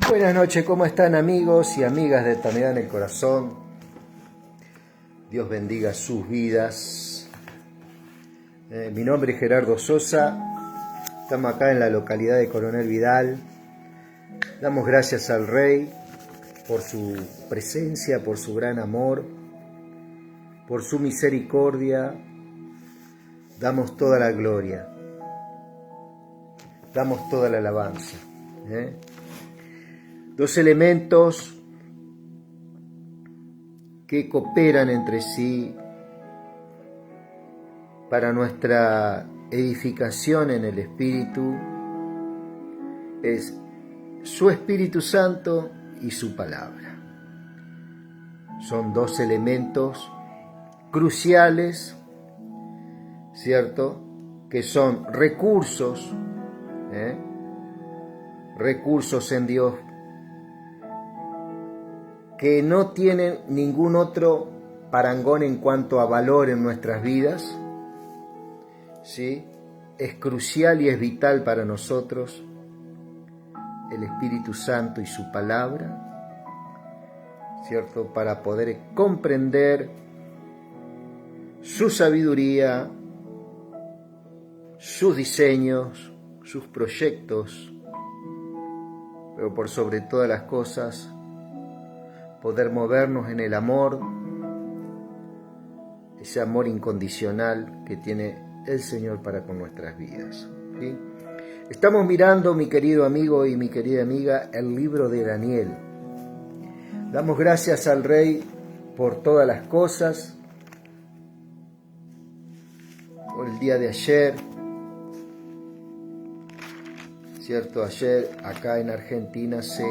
Buenas noches, ¿cómo están amigos y amigas de Eternidad en el Corazón? Dios bendiga sus vidas. Mi nombre es Gerardo Sosa, estamos acá en la localidad de Coronel Vidal. Damos gracias al Rey por su presencia, por su gran amor, por su misericordia. Damos toda la gloria, damos toda la alabanza. Dos elementos que cooperan entre sí para nuestra edificación en el Espíritu es su Espíritu Santo y su palabra. Son dos elementos cruciales, ¿cierto? Que son recursos, recursos en Dios que no tienen ningún otro parangón en cuanto a valor en nuestras vidas, ¿sí? Es crucial y es vital para nosotros el Espíritu Santo y su palabra, ¿cierto? Para poder comprender su sabiduría, sus diseños, sus proyectos, pero por sobre todas las cosas, poder movernos en el amor, ese amor incondicional que tiene el Señor para con nuestras vidas, ¿sí? Estamos mirando, mi querido amigo y mi querida amiga, el libro de Daniel. Damos gracias al Rey por todas las cosas, por el día de ayer, ¿cierto? Ayer acá en Argentina se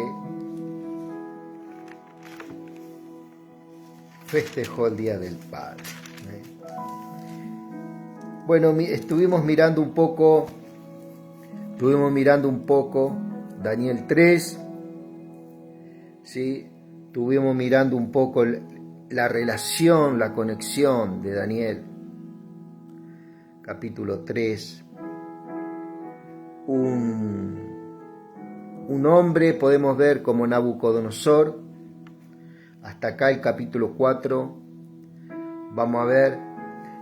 festejó el Día del Padre. Bueno, estuvimos mirando un poco Daniel 3, ¿sí? Estuvimos mirando un poco la relación, la conexión de Daniel, capítulo 3. Un hombre, podemos ver, como Nabucodonosor. Hasta acá el capítulo 4, vamos a ver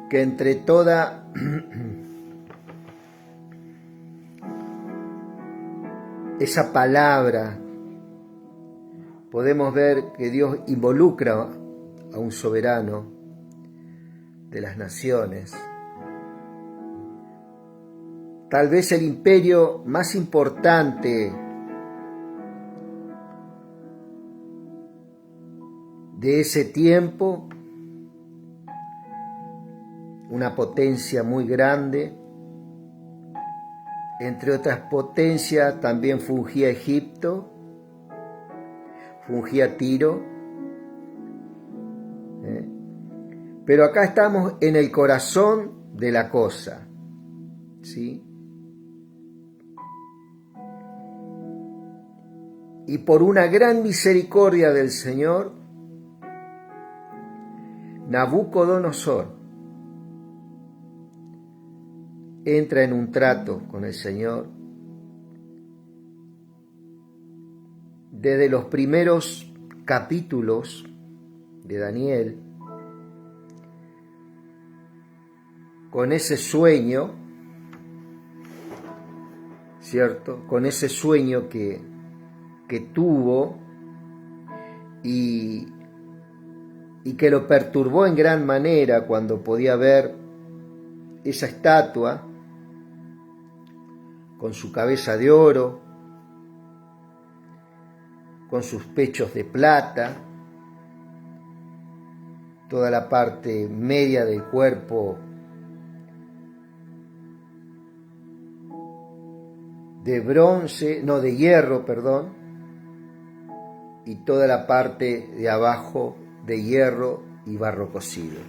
que entre toda esa palabra podemos ver que Dios involucra a un soberano de las naciones. Tal vez el imperio más importante de ese tiempo, una potencia muy grande. Entre otras potencias también fungía Egipto, fungía Tiro. Pero acá estamos en el corazón de la cosa, ¿sí? Y por una gran misericordia del Señor, Nabucodonosor entra en un trato con el Señor. Desde los primeros capítulos de Daniel, con ese sueño, ¿cierto? Con ese sueño que tuvo y que lo perturbó en gran manera cuando podía ver esa estatua con su cabeza de oro, con sus pechos de plata, toda la parte media del cuerpo de hierro, y toda la parte de abajo de hierro y barro cocido.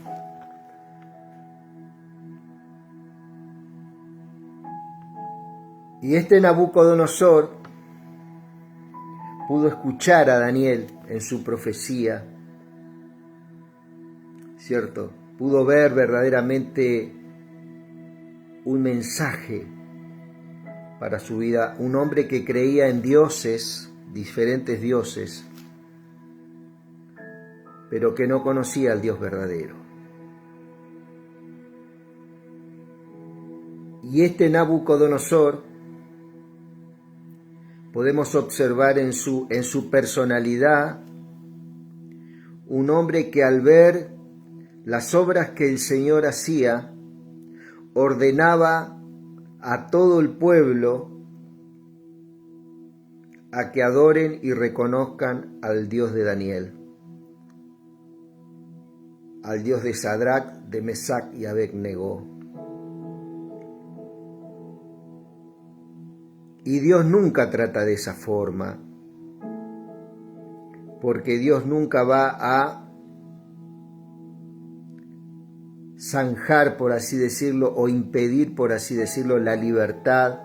Y este Nabucodonosor pudo escuchar a Daniel en su profecía, ¿cierto? Pudo ver verdaderamente un mensaje para su vida, un hombre que creía en dioses diferentes dioses, pero que no conocía al Dios verdadero. Y este Nabucodonosor podemos observar en su personalidad un hombre que al ver las obras que el Señor hacía, ordenaba a todo el pueblo a que adoren y reconozcan al Dios de Daniel, al Dios de Sadrach, de Mesac y Abed-Negó. Y Dios nunca trata de esa forma, porque Dios nunca va a zanjar, por así decirlo, o impedir, por así decirlo, la libertad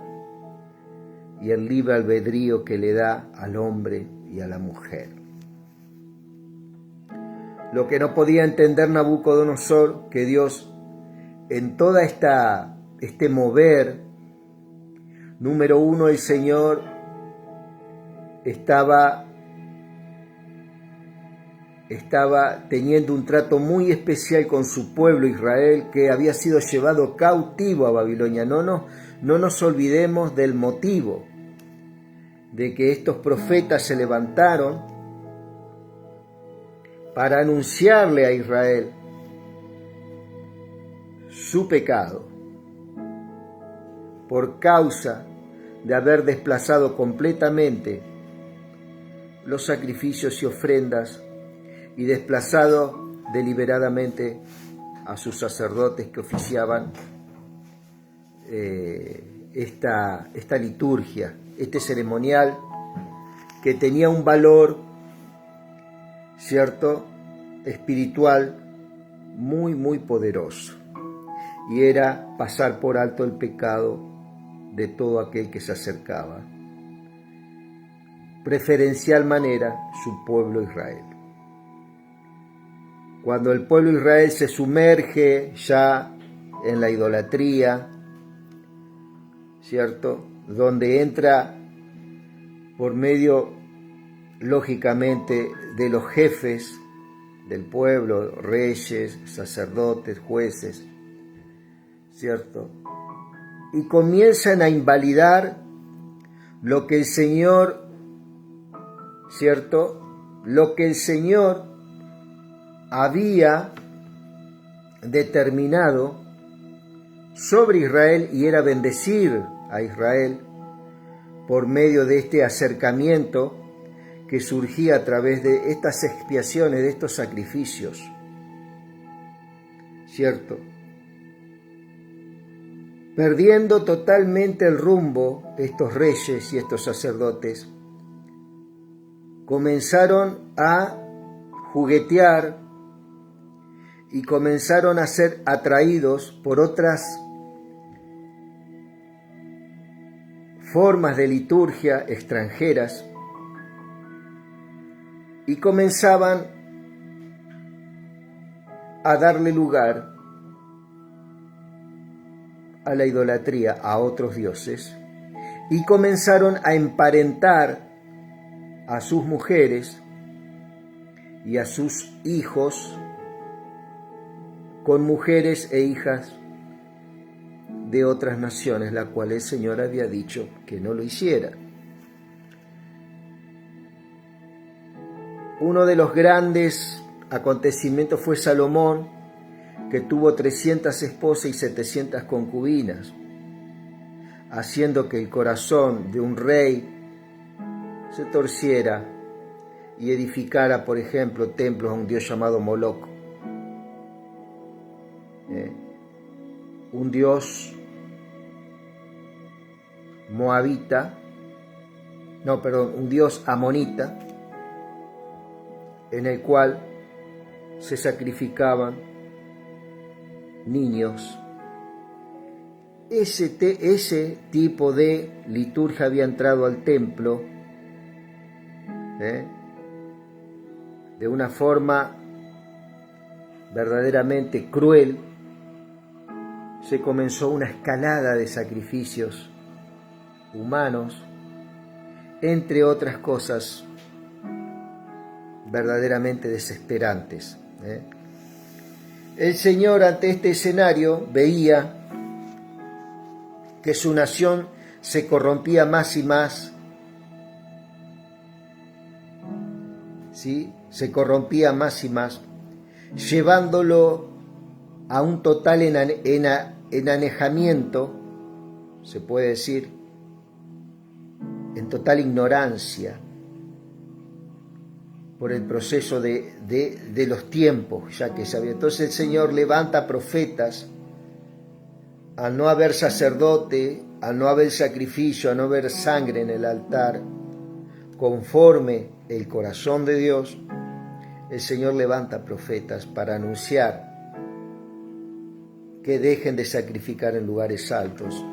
y el libre albedrío que le da al hombre y a la mujer. Lo que no podía entender Nabucodonosor, que Dios en toda este mover, número uno, el Señor estaba teniendo un trato muy especial con su pueblo Israel, que había sido llevado cautivo a Babilonia. No nos olvidemos del motivo de que estos profetas se levantaron para anunciarle a Israel su pecado por causa de haber desplazado completamente los sacrificios y ofrendas y desplazado deliberadamente a sus sacerdotes que oficiaban esta liturgia, este ceremonial que tenía un valor, ¿cierto?, espiritual muy, muy poderoso, y era pasar por alto el pecado de todo aquel que se acercaba, preferencial manera su pueblo Israel. Cuando el pueblo Israel se sumerge ya en la idolatría, ¿cierto?, donde entra por medio, lógicamente, de los jefes del pueblo, reyes, sacerdotes, jueces, ¿cierto?, y comienzan a invalidar lo que el Señor, ¿cierto?, lo que el Señor había determinado sobre Israel, y era bendecir a Israel por medio de este acercamiento que surgía a través de estas expiaciones, de estos sacrificios, ¿cierto? Perdiendo totalmente el rumbo, estos reyes y estos sacerdotes comenzaron a juguetear y comenzaron a ser atraídos por otras formas de liturgia extranjeras, y comenzaban a darle lugar a la idolatría, a otros dioses, y comenzaron a emparentar a sus mujeres y a sus hijos con mujeres e hijas de otras naciones, la cual el Señor había dicho que no lo hiciera. Uno de los grandes acontecimientos fue Salomón, que tuvo 300 esposas y 700 concubinas, haciendo que el corazón de un rey se torciera y edificara, por ejemplo, templos a un dios llamado Moloch, un dios un dios amonita, en el cual se sacrificaban niños. Ese tipo de liturgia había entrado al templo de una forma verdaderamente cruel. Se comenzó una escalada de sacrificios humanos entre otras cosas verdaderamente desesperantes. El Señor, ante este escenario, veía que su nación se corrompía más y más, ¿sí? Se corrompía más y más, llevándolo a un total enanejamiento, se puede decir, en total ignorancia por el proceso de los tiempos, ya que sabía. Entonces el Señor levanta profetas. Al no haber sacerdote, al no haber sacrificio, al no haber sangre en el altar, conforme el corazón de Dios, el Señor levanta profetas para anunciar que dejen de sacrificar en lugares altos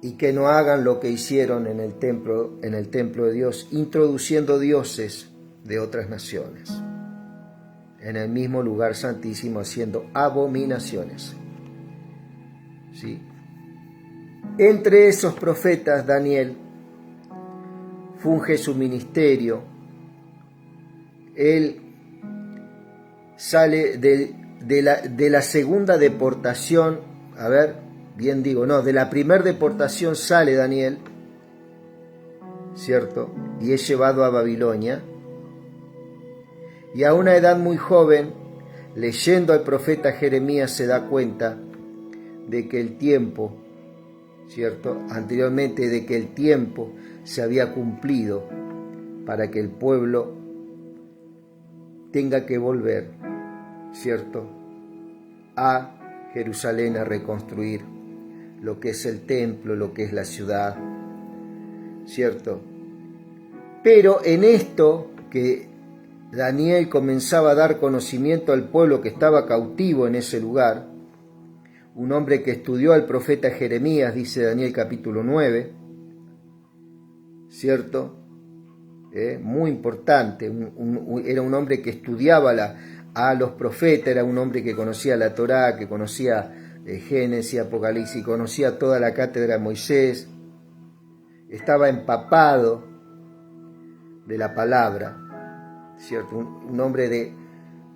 y que no hagan lo que hicieron en el templo de Dios, introduciendo dioses de otras naciones en el mismo lugar santísimo, haciendo abominaciones. ¿Sí? Entre esos profetas, Daniel funge su ministerio. Él sale de la segunda deportación, de la primera deportación sale Daniel, ¿cierto? Y es llevado a Babilonia. Y a una edad muy joven, leyendo al profeta Jeremías, se da cuenta de que el tiempo, ¿cierto? Anteriormente, de que el tiempo se había cumplido para que el pueblo tenga que volver, ¿cierto?, a Jerusalén a reconstruir lo que es el templo, lo que es la ciudad, ¿cierto? Pero en esto que Daniel comenzaba a dar conocimiento al pueblo que estaba cautivo en ese lugar, un hombre que estudió al profeta Jeremías, dice Daniel capítulo 9, ¿cierto? Muy importante, era un hombre que estudiaba a los profetas, era un hombre que conocía la Torá, que conocía Génesis, Apocalipsis, conocía toda la cátedra de Moisés, estaba empapado de la palabra, ¿cierto? Un hombre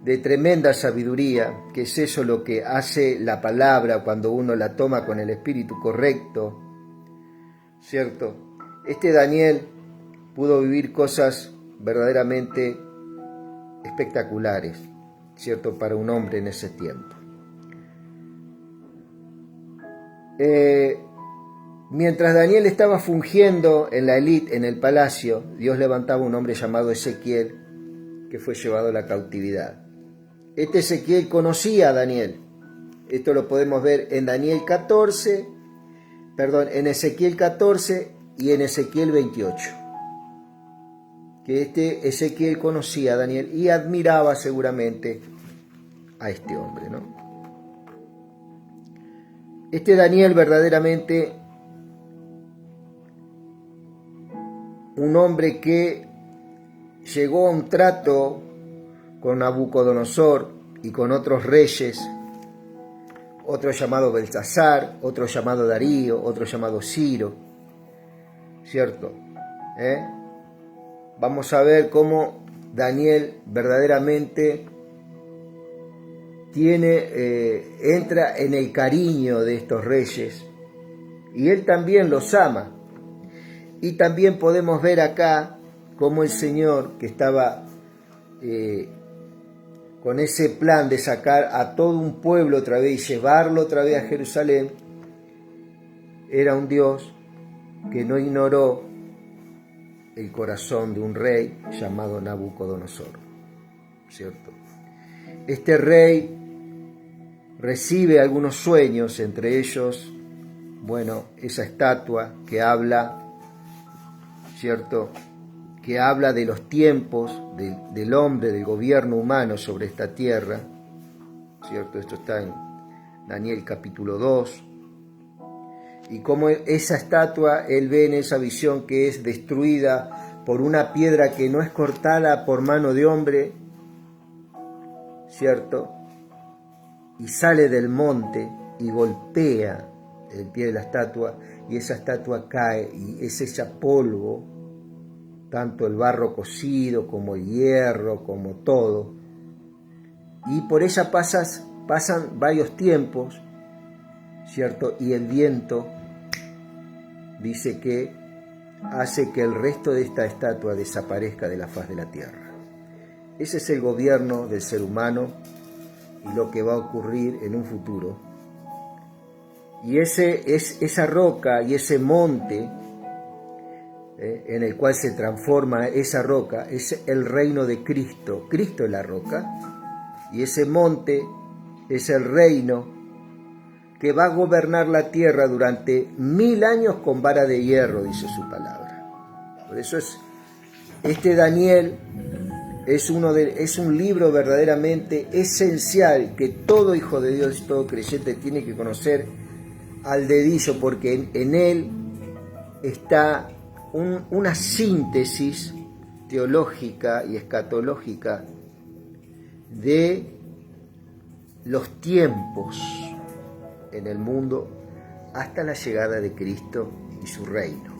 de tremenda sabiduría, que es eso lo que hace la palabra cuando uno la toma con el espíritu correcto, ¿cierto? Este Daniel pudo vivir cosas verdaderamente espectaculares, ¿cierto?, para un hombre en ese tiempo. Mientras Daniel estaba fungiendo en la élite, en el palacio, Dios levantaba un hombre llamado Ezequiel, que fue llevado a la cautividad. Este Ezequiel conocía a Daniel. Esto lo podemos ver en en Ezequiel 14 y en Ezequiel 28. Que este Ezequiel conocía a Daniel y admiraba seguramente a este hombre, ¿no? Este Daniel verdaderamente un hombre que llegó a un trato con Nabucodonosor y con otros reyes, otro llamado Belsasar, otro llamado Darío, otro llamado Ciro, ¿cierto? Vamos a ver cómo Daniel verdaderamente entra en el cariño de estos reyes y él también los ama. Y también podemos ver acá cómo el Señor, que estaba con ese plan de sacar a todo un pueblo otra vez y llevarlo otra vez a Jerusalén, era un Dios que no ignoró el corazón de un rey llamado Nabucodonosor, ¿cierto? Este rey recibe algunos sueños, entre ellos, esa estatua que habla, ¿cierto?, que habla de los tiempos del hombre, del gobierno humano sobre esta tierra, ¿cierto? Esto está en Daniel capítulo 2. Y cómo esa estatua, él ve en esa visión que es destruida por una piedra que no es cortada por mano de hombre, ¿cierto? Y sale del monte y golpea el pie de la estatua y esa estatua cae y es ese polvo, tanto el barro cocido como el hierro, como todo, y por ella pasan varios tiempos, ¿cierto? Y el viento dice que hace que el resto de esta estatua desaparezca de la faz de la tierra. Ese es el gobierno del ser humano y lo que va a ocurrir en un futuro. Y esa roca y ese monte en el cual se transforma esa roca es el reino de Cristo. Cristo es la roca y ese monte es el reino que va a gobernar la tierra durante 1000 años con vara de hierro, dice su palabra. Por eso este Daniel es un libro verdaderamente esencial que todo hijo de Dios, todo creyente tiene que conocer al dedillo, porque en él está una síntesis teológica y escatológica de los tiempos en el mundo hasta la llegada de Cristo y su reino.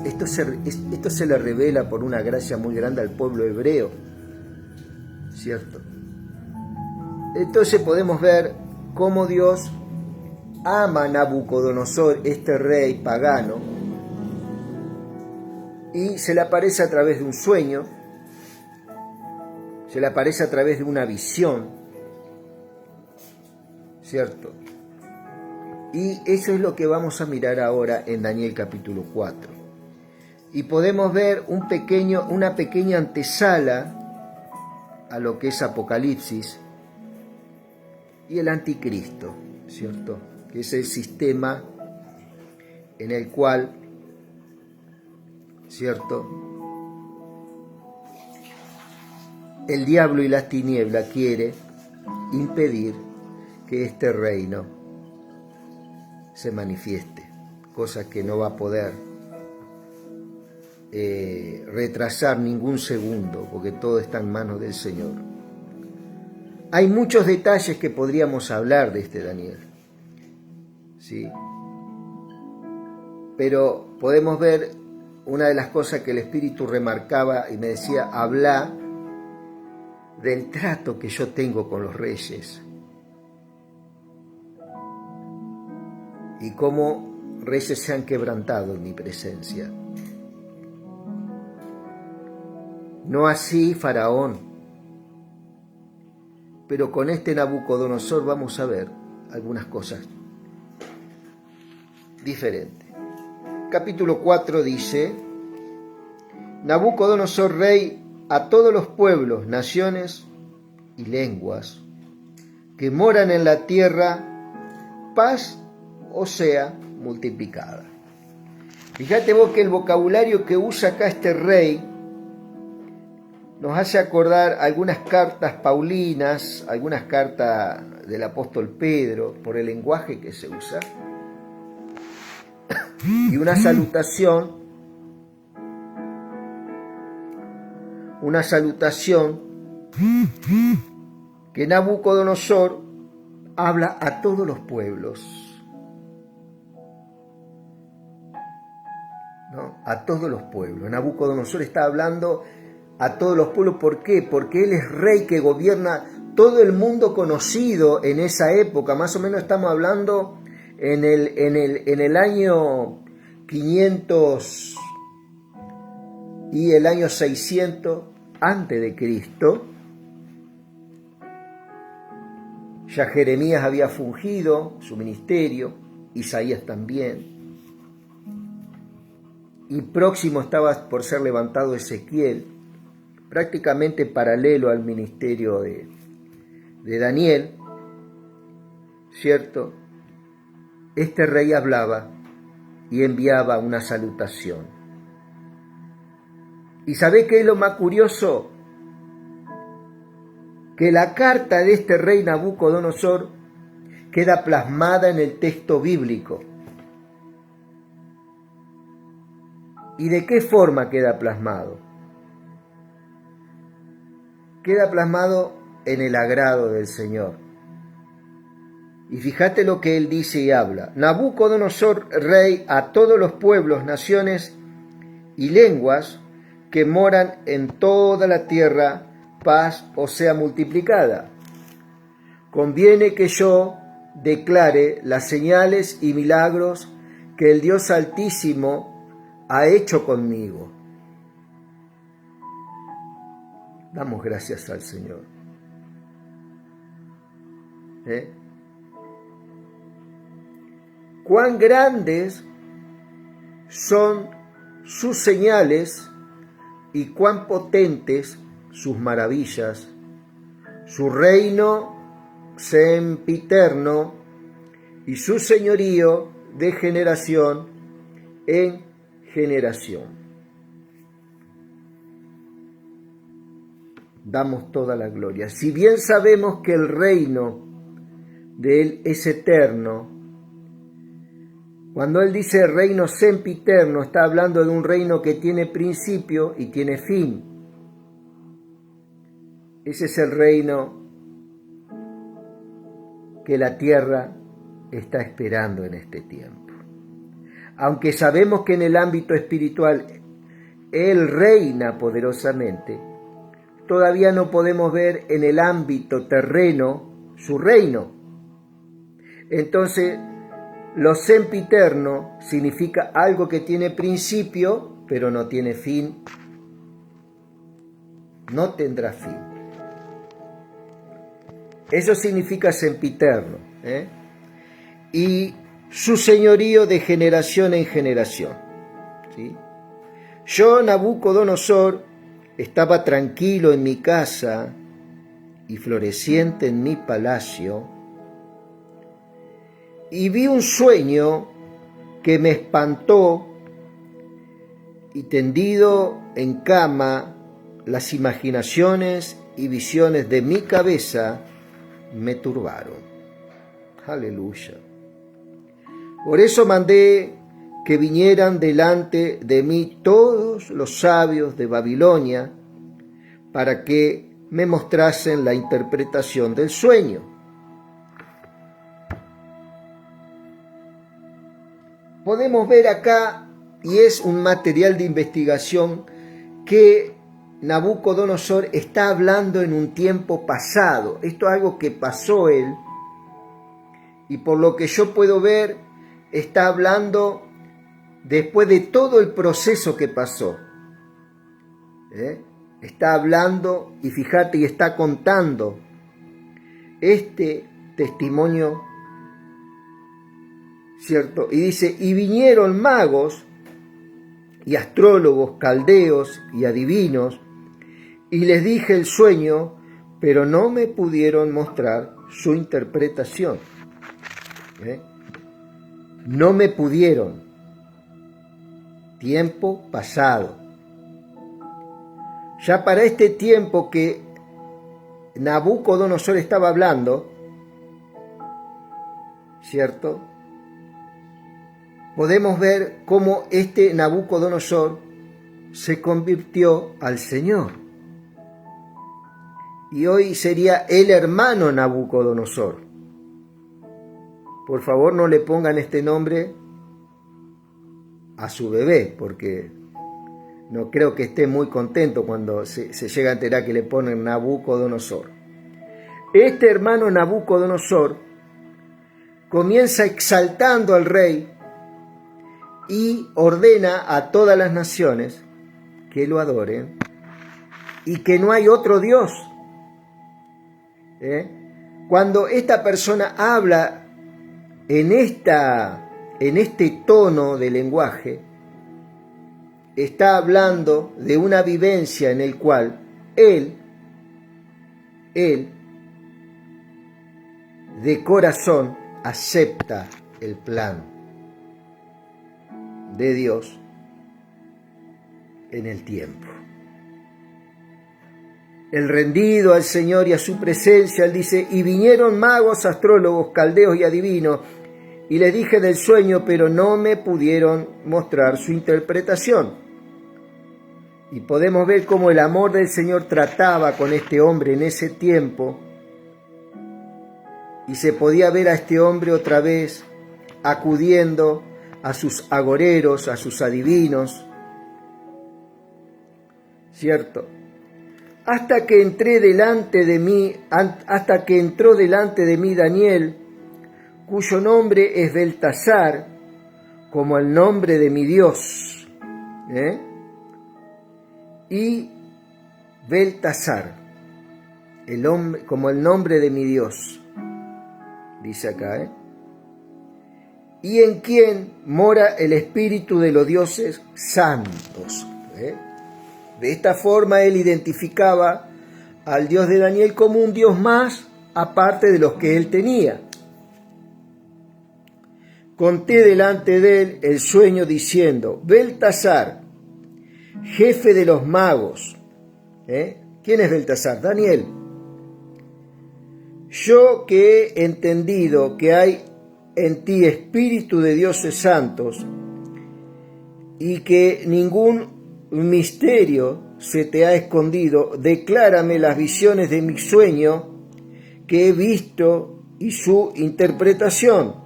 Esto se le revela por una gracia muy grande al pueblo hebreo, ¿cierto? Entonces podemos ver cómo Dios ama a Nabucodonosor, este rey pagano, y se le aparece a través de un sueño, se le aparece a través de una visión, ¿cierto? Y eso es lo que vamos a mirar ahora en Daniel capítulo 4. Y podemos ver una pequeña antesala a lo que es Apocalipsis y el anticristo, ¿cierto? Que es el sistema en el cual, ¿cierto?, el diablo y las tinieblas quiere impedir que este reino se manifieste, cosa que no va a poder retrasar ningún segundo, porque todo está en manos del Señor. Hay muchos detalles que podríamos hablar de este Daniel, ¿sí? Pero podemos ver una de las cosas que el Espíritu remarcaba y me decía: habla del trato que yo tengo con los reyes y cómo reyes se han quebrantado en mi presencia. No así Faraón, pero con este Nabucodonosor vamos a ver algunas cosas diferentes. Capítulo 4 dice: Nabucodonosor, rey, a todos los pueblos, naciones y lenguas que moran en la tierra, paz os sea multiplicada. Fíjate vos que el vocabulario que usa acá este rey nos hace acordar algunas cartas paulinas, algunas cartas del apóstol Pedro, por el lenguaje que se usa, y una salutación que Nabucodonosor habla a todos los pueblos, ¿no? A todos los pueblos. Nabucodonosor está hablando a todos los pueblos. ¿Por qué? Porque él es rey que gobierna todo el mundo conocido en esa época. Más o menos estamos hablando en el año 500 y el año 600 antes de Cristo. Ya Jeremías había fungido su ministerio, Isaías también, y próximo estaba por ser levantado Ezequiel, prácticamente paralelo al ministerio de Daniel, ¿cierto? Este rey hablaba y enviaba una salutación. ¿Y sabés qué es lo más curioso? Que la carta de este rey Nabucodonosor queda plasmada en el texto bíblico. ¿Y de qué forma queda plasmado? Queda plasmado en el agrado del Señor. Y fíjate lo que él dice y habla. Nabucodonosor, rey a todos los pueblos, naciones y lenguas que moran en toda la tierra, paz os sea multiplicada. Conviene que yo declare las señales y milagros que el Dios Altísimo ha hecho conmigo. Damos gracias al Señor. Cuán grandes son sus señales y cuán potentes sus maravillas. Su reino sempiterno y su señorío de generación en generación. Damos toda la gloria. Si bien sabemos que el reino de Él es eterno, cuando Él dice reino sempiterno, está hablando de un reino que tiene principio y tiene fin. Ese es el reino que la tierra está esperando en este tiempo. Aunque sabemos que en el ámbito espiritual Él reina poderosamente, todavía no podemos ver en el ámbito terreno su reino. Entonces, lo sempiterno significa algo que tiene principio, pero no tiene fin. No tendrá fin. Eso significa sempiterno. Y su señorío de generación en generación. ¿Sí? Yo, Nabucodonosor, estaba tranquilo en mi casa y floreciente en mi palacio, y vi un sueño que me espantó, y tendido en cama, las imaginaciones y visiones de mi cabeza me turbaron. Aleluya. Por eso mandé que vinieran delante de mí todos los sabios de Babilonia para que me mostrasen la interpretación del sueño. Podemos ver acá, y es un material de investigación, que Nabucodonosor está hablando en un tiempo pasado. Esto es algo que pasó él, y por lo que yo puedo ver, está hablando después de todo el proceso que pasó. Está hablando, y fíjate, y está contando este testimonio, ¿cierto? Y dice, y vinieron magos y astrólogos, caldeos y adivinos, y les dije el sueño, pero no me pudieron mostrar su interpretación. No me pudieron. Tiempo pasado. Ya para este tiempo que Nabucodonosor estaba hablando, ¿cierto? Podemos ver cómo este Nabucodonosor se convirtió al Señor. Y hoy sería el hermano Nabucodonosor. Por favor, no le pongan este nombre a su bebé, porque no creo que esté muy contento cuando se llega a enterar que le ponen Nabucodonosor. Este hermano Nabucodonosor comienza exaltando al rey y ordena a todas las naciones que lo adoren y que no hay otro Dios. Cuando esta persona habla en este tono de lenguaje, está hablando de una vivencia en el cual él de corazón acepta el plan de Dios en el tiempo. El rendido al Señor y a su presencia, él dice, y vinieron magos, astrólogos, caldeos y adivinos, y les dije del sueño, pero no me pudieron mostrar su interpretación. Y podemos ver cómo el amor del Señor trataba con este hombre en ese tiempo, y se podía ver a este hombre otra vez acudiendo a sus agoreros, a sus adivinos, ¿cierto? Hasta que entró delante de mí Daniel, cuyo nombre es Beltasar, como el nombre de mi Dios, y Beltasar, como el nombre de mi Dios, dice acá, y en quien mora el espíritu de los dioses santos. De esta forma él identificaba al Dios de Daniel como un Dios más aparte de los que él tenía. Conté delante de él el sueño diciendo: Beltasar, jefe de los magos. ¿Quién es Beltasar? Daniel. Yo que he entendido que hay en ti espíritu de dioses santos y que ningún misterio se te ha escondido, declárame las visiones de mi sueño que he visto y su interpretación.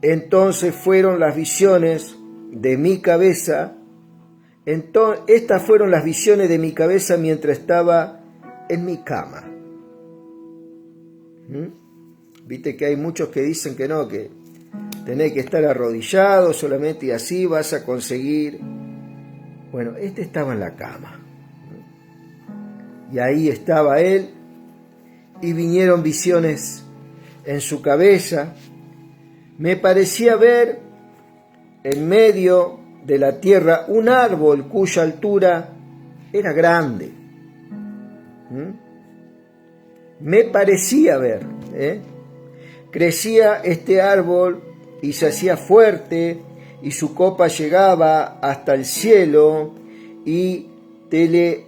Entonces fueron las visiones de mi cabeza. Estas fueron las visiones de mi cabeza mientras estaba en mi cama. Viste que hay muchos que dicen que no, que tenés que estar arrodillado solamente y así vas a conseguir. Bueno, este estaba en la cama. Y ahí estaba él y vinieron visiones en su cabeza. Me parecía ver en medio de la tierra un árbol cuya altura era grande. Me parecía ver. Crecía este árbol y se hacía fuerte, y su copa llegaba hasta el cielo, y se le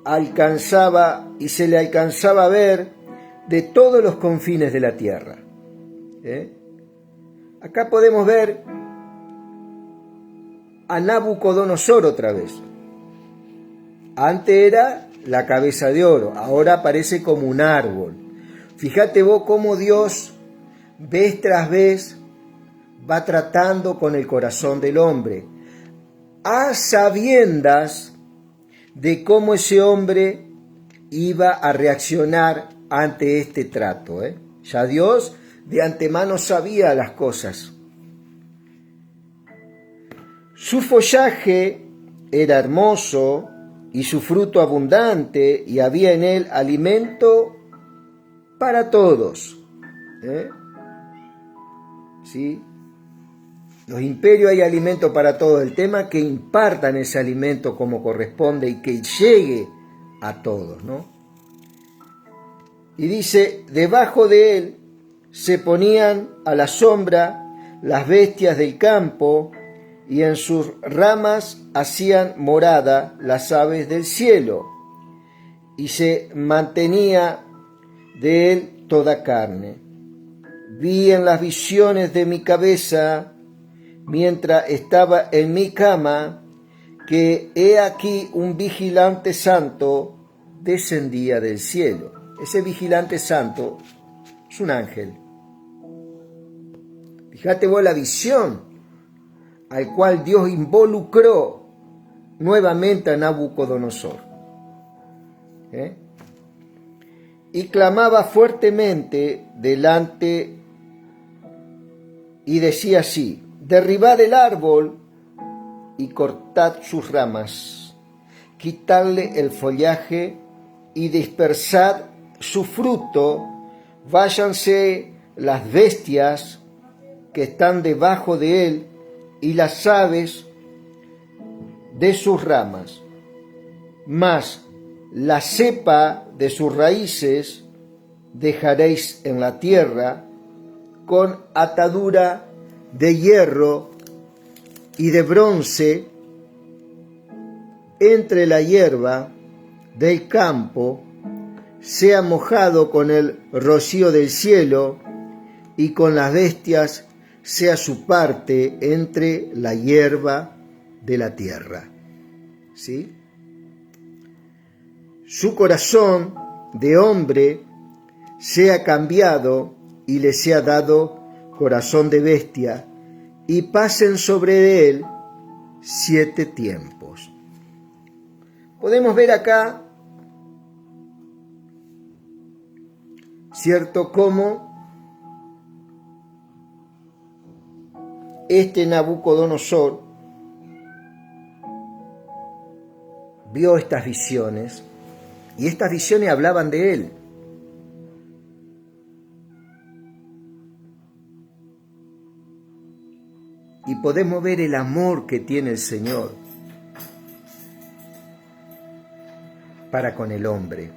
alcanzaba a ver de todos los confines de la tierra. Acá podemos ver a Nabucodonosor otra vez. Antes era la cabeza de oro, ahora aparece como un árbol. Fíjate vos cómo Dios, vez tras vez, va tratando con el corazón del hombre, a sabiendas de cómo ese hombre iba a reaccionar ante este trato. Ya Dios de antemano sabía las cosas. Su follaje era hermoso y su fruto abundante, y había en él alimento para todos. ¿Sí? Los imperios hay alimento para todos. El tema es que impartan ese alimento como corresponde y que llegue a todos, ¿no? Y dice: debajo de él se ponían a la sombra las bestias del campo, y en sus ramas hacían morada las aves del cielo, y se mantenía de él toda carne. Vi en las visiones de mi cabeza, mientras estaba en mi cama, que he aquí un vigilante santo descendía del cielo. Ese vigilante santo es un ángel. Fíjate vos la visión al cual Dios involucró nuevamente a Nabucodonosor. Y clamaba fuertemente delante y decía así: derribad el árbol y cortad sus ramas, quitadle el follaje y dispersad su fruto, váyanse las bestias que están debajo de él y las aves de sus ramas, mas la cepa de sus raíces dejaréis en la tierra, con atadura de hierro y de bronce entre la hierba del campo, sea mojado con el rocío del cielo, y con las bestias sea su parte entre la hierba de la tierra. ¿Sí? Su corazón de hombre sea cambiado y le sea dado corazón de bestia, y pasen sobre él 7 tiempos. Podemos ver acá, ¿cierto?, cómo este Nabucodonosor vio estas visiones, y estas visiones hablaban de él. Y podemos ver el amor que tiene el Señor para con el hombre.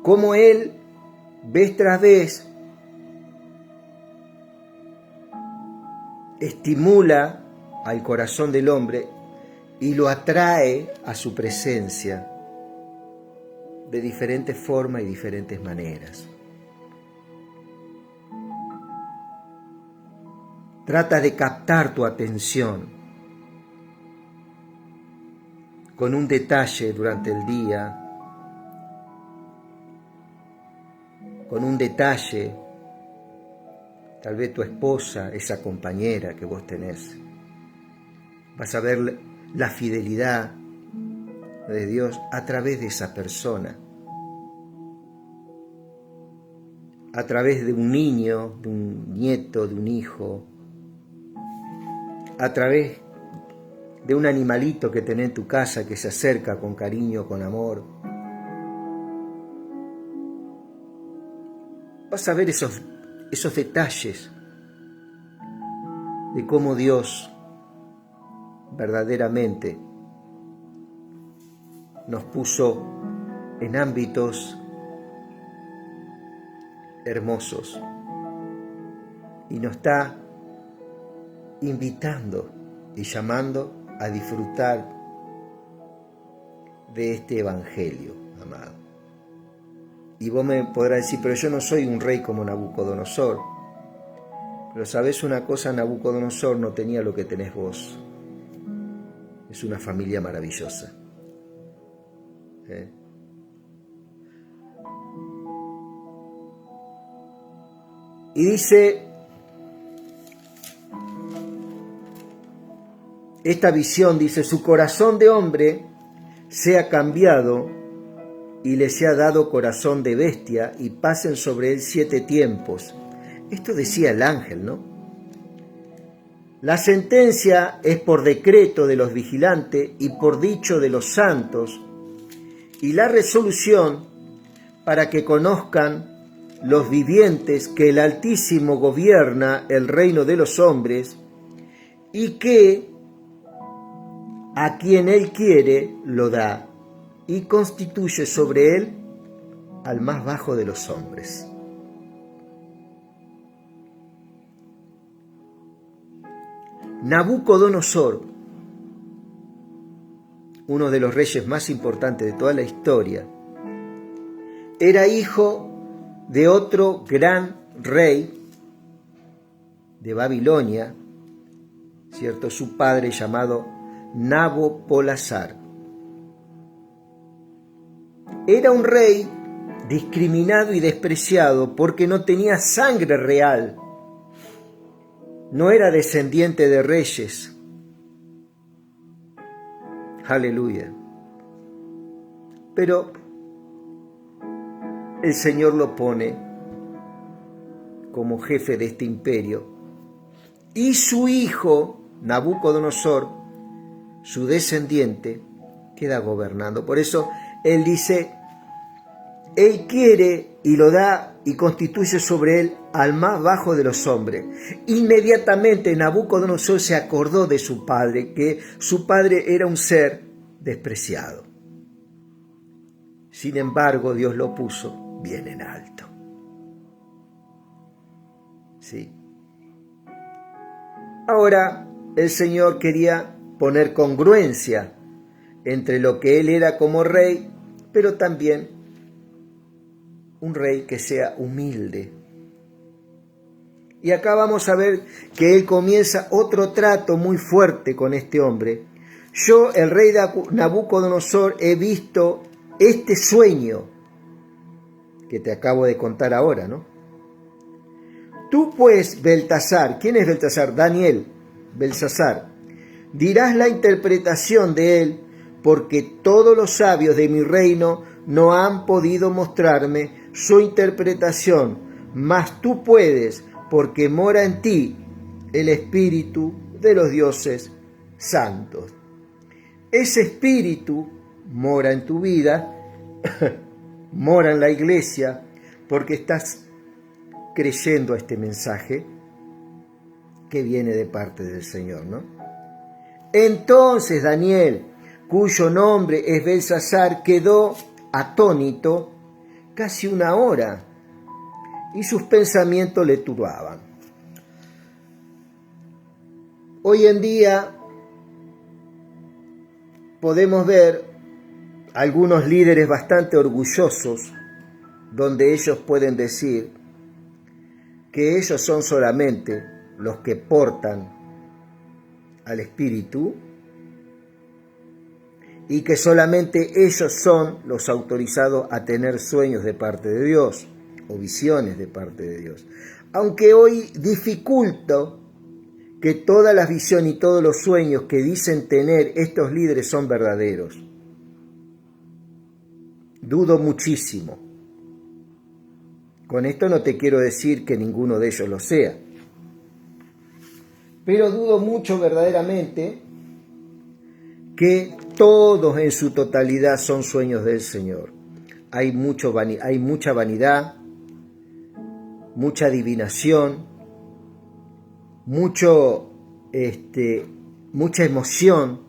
Cómo Él, vez tras vez, estimula al corazón del hombre y lo atrae a su presencia de diferentes formas y diferentes maneras. Trata de captar tu atención con un detalle durante el día, con un detalle, tal vez tu esposa, esa compañera que vos tenés. Vas a ver la fidelidad de Dios a través de esa persona, a través de un niño, de un nieto, de un hijo, a través de un animalito que tenés en tu casa que se acerca con cariño, con amor. Vas a ver esos detalles de cómo Dios verdaderamente nos puso en ámbitos hermosos y nos está invitando y llamando a disfrutar de este evangelio, amado. Y vos me podrás decir, pero yo no soy un rey como Nabucodonosor. Pero sabés una cosa, Nabucodonosor no tenía lo que tenés vos. Es una familia maravillosa. Y dice, esta visión, dice, su corazón de hombre sea cambiado y le sea dado corazón de bestia y pasen sobre él 7 tiempos. Esto decía el ángel, ¿no? La sentencia es por decreto de los vigilantes y por dicho de los santos, y la resolución para que conozcan los vivientes que el Altísimo gobierna el reino de los hombres y que a quien Él quiere lo da y constituye sobre él al más bajo de los hombres. Nabucodonosor, uno de los reyes más importantes de toda la historia, era hijo de otro gran rey de Babilonia, ¿cierto? Su padre llamado Nabopolassar. Era un rey discriminado y despreciado porque no tenía sangre real. No era descendiente de reyes. Aleluya. Pero el Señor lo pone como jefe de este imperio. Y su hijo, Nabucodonosor, su descendiente, queda gobernando. Por eso él dice, Él quiere y lo da y constituye sobre él al más bajo de los hombres. Inmediatamente Nabucodonosor se acordó de su padre, que su padre era un ser despreciado. Sin embargo, Dios lo puso bien en alto. ¿Sí? Ahora, el Señor quería poner congruencia entre lo que él era como rey, pero también un rey que sea humilde. Y acá vamos a ver que él comienza otro trato muy fuerte con este hombre. Yo, el rey Nabucodonosor, he visto este sueño que te acabo de contar ahora, ¿no? Tú pues, Beltasar, ¿quién es Beltasar? Daniel, Belsasar, dirás la interpretación de él, porque todos los sabios de mi reino no han podido mostrarme su interpretación, mas tú puedes, porque mora en ti el espíritu de los dioses santos. Ese espíritu mora en tu vida, mora en la iglesia, porque estás creyendo a este mensaje que viene de parte del Señor, ¿no? Entonces Daniel, cuyo nombre es Belsasar, quedó atónito casi una hora y sus pensamientos le turbaban. Hoy en día podemos ver algunos líderes bastante orgullosos, donde ellos pueden decir que ellos son solamente los que portan al Espíritu y que solamente ellos son los autorizados a tener sueños de parte de Dios o visiones de parte de Dios. Aunque hoy dificulto que todas las visiones y todos los sueños que dicen tener estos líderes son verdaderos. Dudo muchísimo. Con esto no te quiero decir que ninguno de ellos lo sea. Pero dudo mucho verdaderamente que todos en su totalidad son sueños del Señor. Hay mucha vanidad, mucha adivinación, mucha emoción.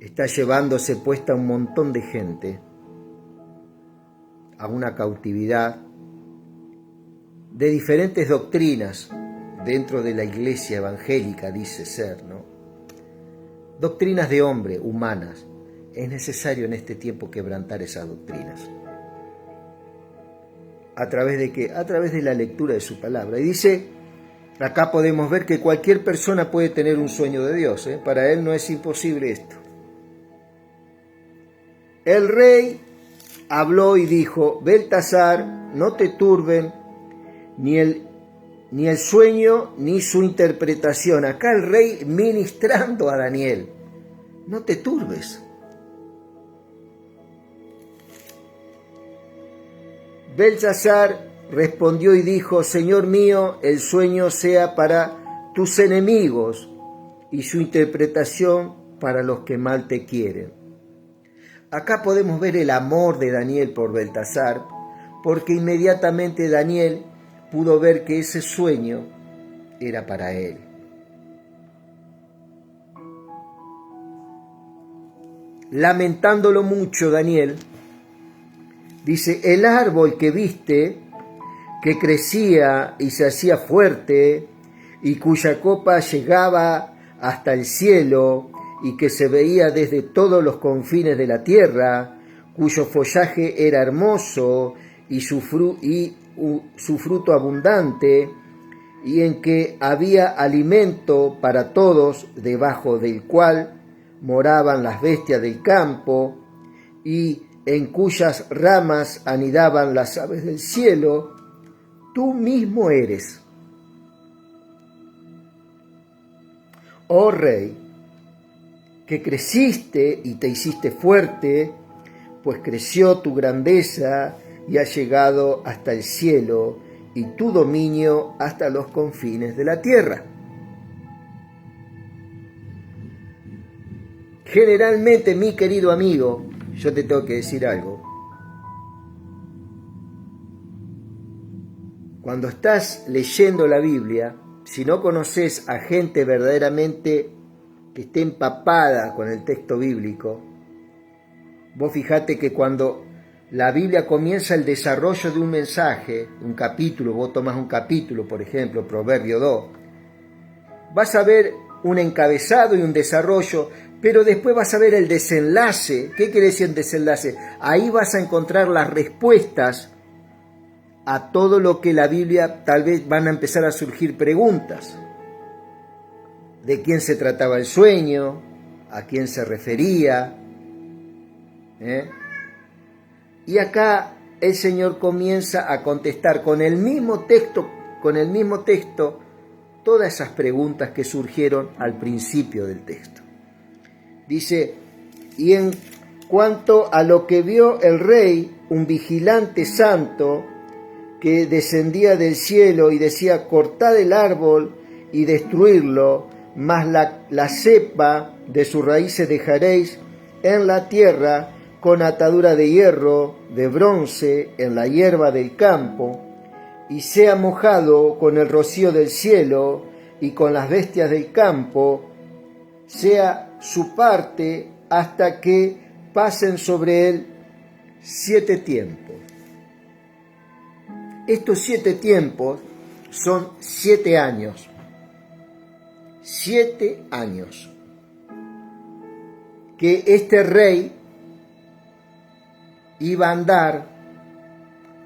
Está llevándose puesta un montón de gente a una cautividad de diferentes doctrinas dentro de la iglesia evangélica, dice ser, ¿no? Doctrinas de hombre, humanas. Es necesario en este tiempo quebrantar esas doctrinas. ¿A través de qué? A través de la lectura de su palabra. Y dice, acá podemos ver que cualquier persona puede tener un sueño de Dios, ¿eh? Para él no es imposible esto. El rey habló y dijo, Beltasar, no te turben ni el sueño ni su interpretación. Acá el rey ministrando a Daniel, no te turbes. Beltasar respondió y dijo, Señor mío, el sueño sea para tus enemigos y su interpretación para los que mal te quieren. Acá podemos ver el amor de Daniel por Beltasar, porque inmediatamente Daniel pudo ver que ese sueño era para él. Lamentándolo mucho, Daniel dice, el árbol que viste, que crecía y se hacía fuerte, y cuya copa llegaba hasta el cielo, y que se veía desde todos los confines de la tierra, cuyo follaje era hermoso, y su fruto abundante, y en que había alimento para todos, debajo del cual moraban las bestias del campo, y en cuyas ramas anidaban las aves del cielo, tú mismo eres. Oh Rey, que creciste y te hiciste fuerte, pues creció tu grandeza y ha llegado hasta el cielo, y tu dominio hasta los confines de la tierra. Generalmente, mi querido amigo, yo te tengo que decir algo. Cuando estás leyendo la Biblia, si no conoces a gente verdaderamente que esté empapada con el texto bíblico, vos fijate que cuando la Biblia comienza el desarrollo de un mensaje, un capítulo, vos tomás un capítulo, por ejemplo, Proverbio 2, vas a ver un encabezado y un desarrollo, pero después vas a ver el desenlace. ¿Qué quiere decir el desenlace? Ahí vas a encontrar las respuestas a todo lo que la Biblia, tal vez van a empezar a surgir preguntas. ¿De quién se trataba el sueño? ¿A quién se refería? Y acá el Señor comienza a contestar con el mismo texto, todas esas preguntas que surgieron al principio del texto. Dice, y en cuanto a lo que vio el rey, un vigilante santo que descendía del cielo y decía, cortad el árbol y destruirlo, mas la cepa de sus raíces dejaréis en la tierra con atadura de hierro, de bronce, en la hierba del campo, y sea mojado con el rocío del cielo y con las bestias del campo, sea su parte hasta que pasen sobre él 7 tiempos. Estos 7 tiempos son 7 años. 7 años. Que este rey iba a andar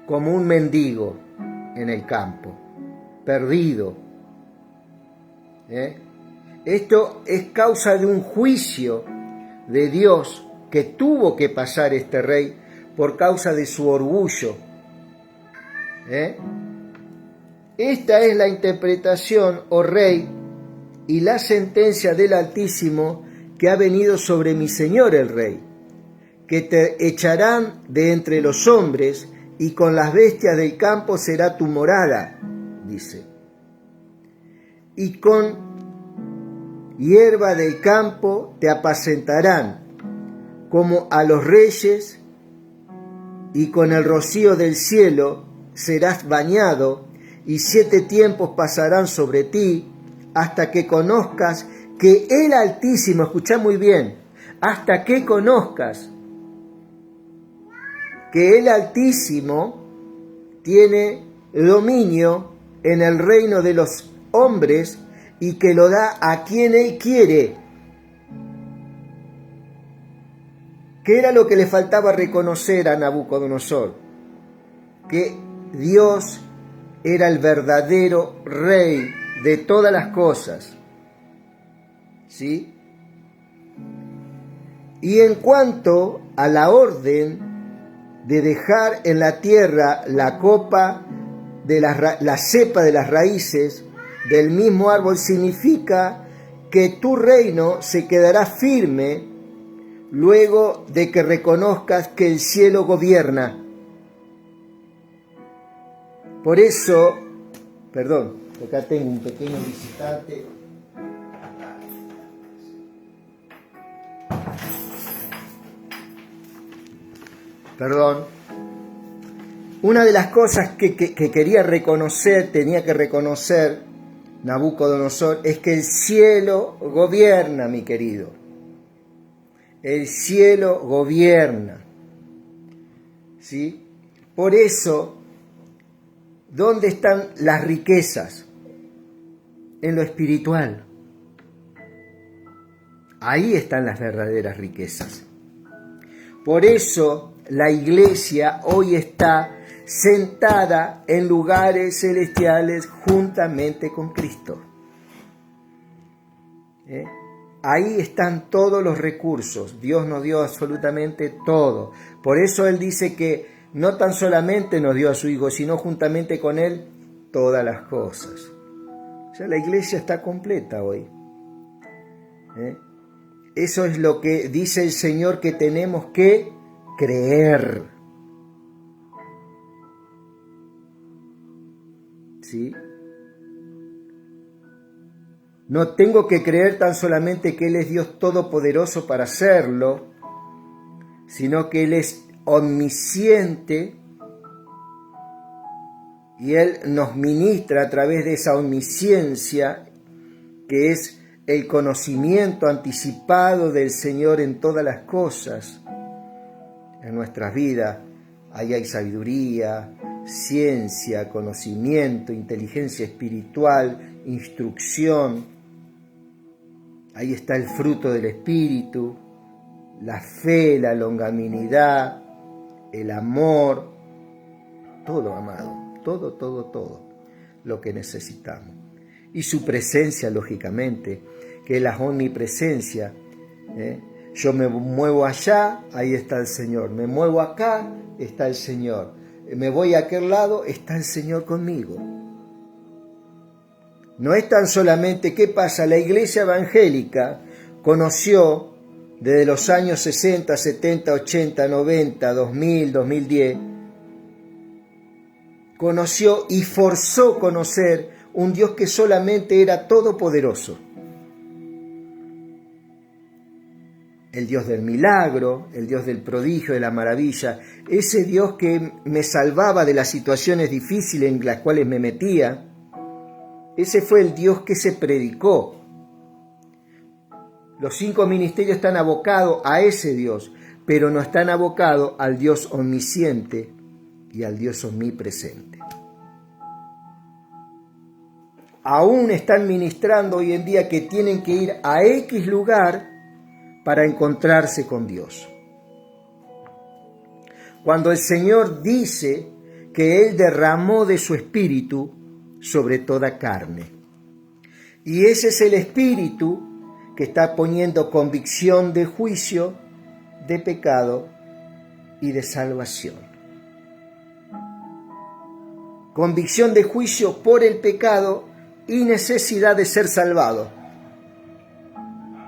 como un mendigo en el campo, perdido. Esto es causa de un juicio de Dios que tuvo que pasar este rey por causa de su orgullo. Esta es la interpretación, oh rey, y la sentencia del Altísimo que ha venido sobre mi señor el rey, que te echarán de entre los hombres y con las bestias del campo será tu morada, dice. Y con hierba del campo te apacentarán, como a los reyes, y con el rocío del cielo serás bañado, y 7 tiempos pasarán sobre ti, hasta que conozcas que el Altísimo, escuchá muy bien, hasta que conozcas que el Altísimo tiene dominio en el reino de los hombres y que lo da a quien Él quiere. ¿Qué era lo que le faltaba reconocer a Nabucodonosor? Que Dios era el verdadero rey de todas las cosas. ¿Sí? Y en cuanto a la orden de dejar en la tierra la copa de la cepa de las raíces del mismo árbol, significa que tu reino se quedará firme luego de que reconozcas que el cielo gobierna. Por eso, perdón, acá tengo un pequeño visitante. Perdón. Una de las cosas que quería reconocer, tenía que reconocer Nabucodonosor, es que el cielo gobierna, mi querido. El cielo gobierna. ¿Sí? Por eso, ¿dónde están las riquezas? En lo espiritual. Ahí están las verdaderas riquezas. Por eso la iglesia hoy está sentada en lugares celestiales juntamente con Cristo. Ahí están todos los recursos. Dios nos dio absolutamente todo. Por eso Él dice que no tan solamente nos dio a su Hijo, sino juntamente con Él todas las cosas. O sea, la iglesia está completa hoy. Eso es lo que dice el Señor que tenemos que creer. ¿Sí? No tengo que creer tan solamente que Él es Dios todopoderoso para hacerlo, sino que Él es omnisciente y Él nos ministra a través de esa omnisciencia que es el conocimiento anticipado del Señor en todas las cosas. En nuestras vidas ahí hay sabiduría, ciencia, conocimiento, inteligencia espiritual, instrucción. Ahí está el fruto del Espíritu, la fe, la longanimidad, el amor, todo, amado, todo lo que necesitamos. Y su presencia, lógicamente, que es la omnipresencia. Yo me muevo allá, ahí está el Señor. Me muevo acá, está el Señor. me voy a aquel lado, está el Señor conmigo. No es tan solamente qué pasa, la iglesia evangélica conoció desde los años 60, 70, 80, 90, 2000, 2010, conoció y forzó conocer un Dios que solamente era todopoderoso. El Dios del milagro, el Dios del prodigio, de la maravilla, ese Dios que me salvaba de las situaciones difíciles en las cuales me metía, ese fue el Dios que se predicó. Los 5 ministerios están abocados a ese Dios, pero no están abocados al Dios omnisciente y al Dios omnipresente. Aún están ministrando hoy en día que tienen que ir a X lugar para encontrarse con Dios. Cuando el Señor dice que Él derramó de su Espíritu sobre toda carne. Y ese es el Espíritu que está poniendo convicción de juicio, de pecado y de salvación. Convicción de juicio por el pecado y necesidad de ser salvado.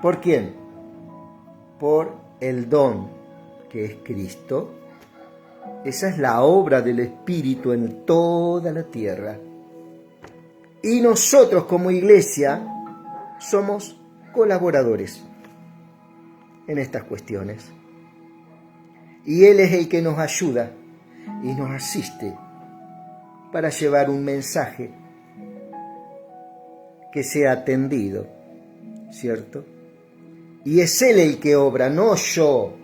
¿Por quién? Por el don que es Cristo. Esa es la obra del Espíritu en toda la tierra. Y nosotros como iglesia somos colaboradores en estas cuestiones. Y Él es el que nos ayuda y nos asiste para llevar un mensaje que sea atendido, ¿cierto? Y es Él el que obra, no yo.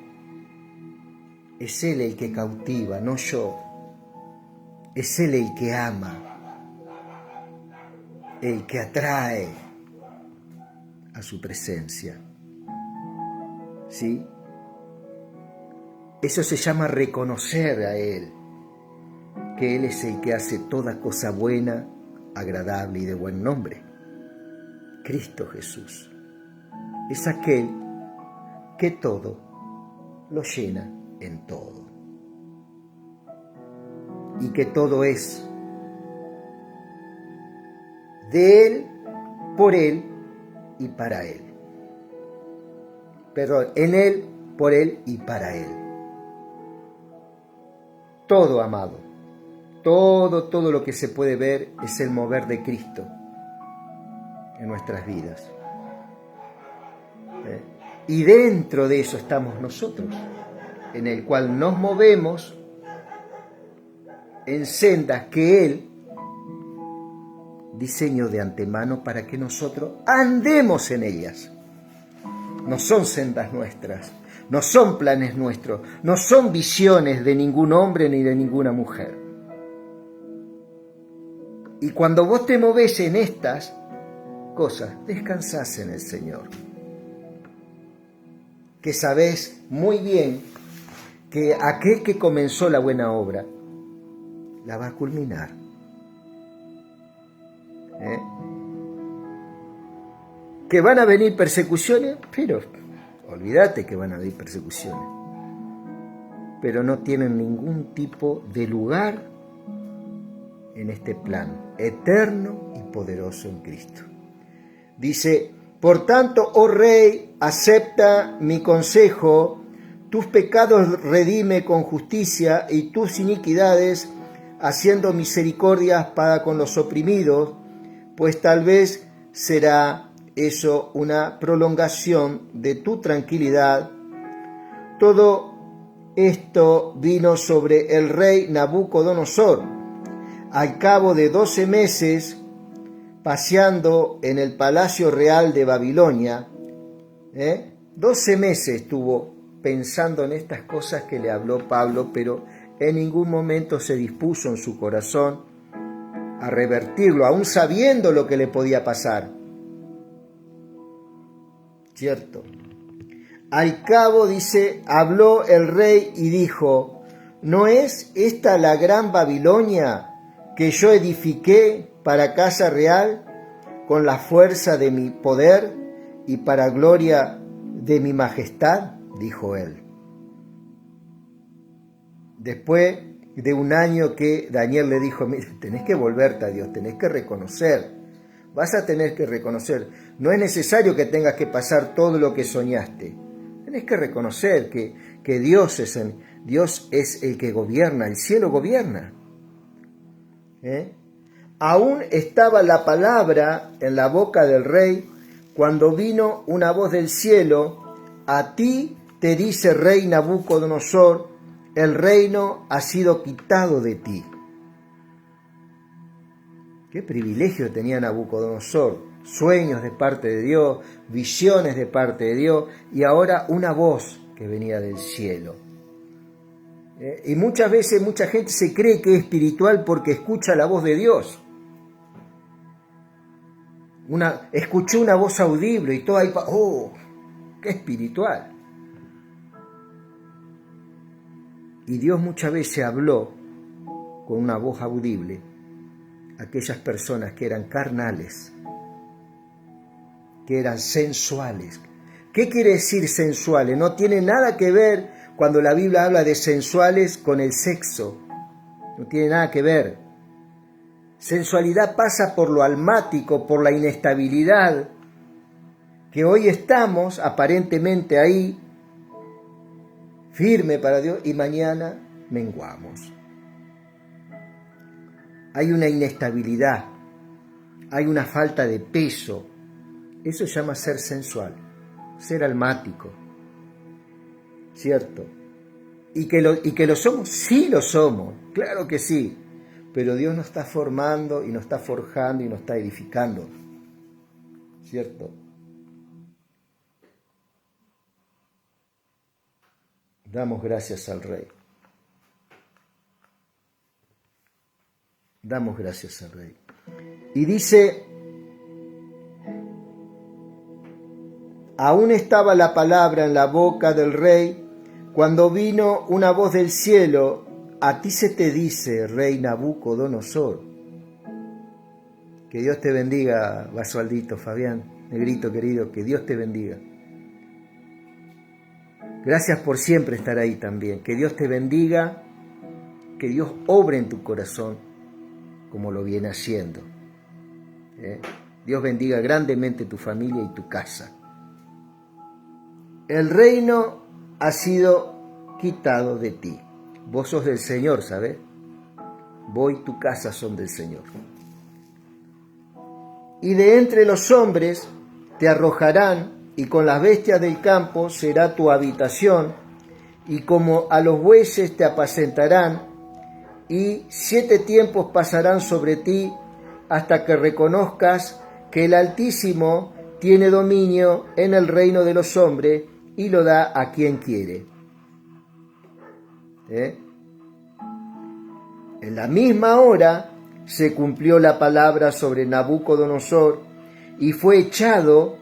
Es Él el que cautiva, no yo. Es Él el que ama, el que atrae a su presencia. ¿Sí? Eso se llama reconocer a Él, que Él es el que hace toda cosa buena, agradable y de buen nombre. Cristo Jesús es aquel que todo lo llena en todo. Y que todo es de Él, por Él y para Él. Perdón, en Él, por Él y para Él. Todo, amado, todo lo que se puede ver es el mover de Cristo en nuestras vidas. Y dentro de eso estamos nosotros, en el cual nos movemos en sendas que Él diseñó de antemano para que nosotros andemos en ellas. No son sendas nuestras, no son planes nuestros, no son visiones de ningún hombre ni de ninguna mujer. Y cuando vos te movés en estas cosas, descansás en el Señor. Que sabés muy bien que aquel que comenzó la buena obra la va a culminar. ¿Que van a venir persecuciones? Pero olvídate que van a venir persecuciones. Pero no tienen ningún tipo de lugar en este plan eterno y poderoso en Cristo. Dice: por tanto, oh Rey, acepta mi consejo, tus pecados redime con justicia y tus iniquidades haciendo misericordias para con los oprimidos, pues tal vez será eso una prolongación de tu tranquilidad. Todo esto vino sobre el rey Nabucodonosor. Al cabo de 12 meses, paseando en el palacio real de Babilonia, 12 meses estuvo pensando en estas cosas que le habló Pablo, pero en ningún momento se dispuso en su corazón a revertirlo, aún sabiendo lo que le podía pasar. ¿Cierto? Al cabo, dice, habló el rey y dijo: ¿no es esta la gran Babilonia que yo edifiqué para casa real con la fuerza de mi poder y para gloria de mi majestad? Dijo él. Después de un año que Daniel le dijo, mira, tenés que volverte a Dios, tenés que reconocer, vas a tener que reconocer, no es necesario que tengas que pasar todo lo que soñaste, tenés que reconocer que Dios es el que gobierna, el cielo gobierna. Aún estaba la palabra en la boca del rey cuando vino una voz del cielo, a ti te dice rey Nabucodonosor, el reino ha sido quitado de ti. Qué privilegio tenía Nabucodonosor, sueños de parte de Dios, visiones de parte de Dios y ahora una voz que venía del cielo. Y muchas veces mucha gente se cree que es espiritual porque escucha la voz de Dios. Escuchó una voz audible y todo ahí, ¡oh! ¡Qué espiritual! Y Dios muchas veces habló con una voz audible a aquellas personas que eran carnales, que eran sensuales. ¿Qué quiere decir sensuales? No tiene nada que ver cuando la Biblia habla de sensuales con el sexo. No tiene nada que ver. Sensualidad pasa por lo almático, por la inestabilidad, que hoy estamos aparentemente ahí, firme para Dios, y mañana menguamos. Hay una inestabilidad, hay una falta de peso. Eso se llama ser sensual, ser almático, ¿cierto? Y que lo somos, sí lo somos, claro que sí, pero Dios nos está formando y nos está forjando y nos está edificando, ¿cierto? Damos gracias al Rey. Damos gracias al Rey. Y dice, aún estaba la palabra en la boca del Rey, cuando vino una voz del cielo, a ti se te dice, Rey Nabucodonosor. Que Dios te bendiga, Basualdito, Fabián, negrito querido, que Dios te bendiga. Gracias por siempre estar ahí también. Que Dios te bendiga, que Dios obre en tu corazón como lo viene haciendo. Dios bendiga grandemente tu familia y tu casa. El reino ha sido quitado de ti. Vos sos del Señor, ¿sabes? Vos y tu casa son del Señor. Y de entre los hombres te arrojarán, y con las bestias del campo será tu habitación, y como a los bueyes te apacentarán, y 7 tiempos pasarán sobre ti, hasta que reconozcas que el Altísimo tiene dominio en el reino de los hombres, y lo da a quien quiere. En la misma hora se cumplió la palabra sobre Nabucodonosor, y fue echado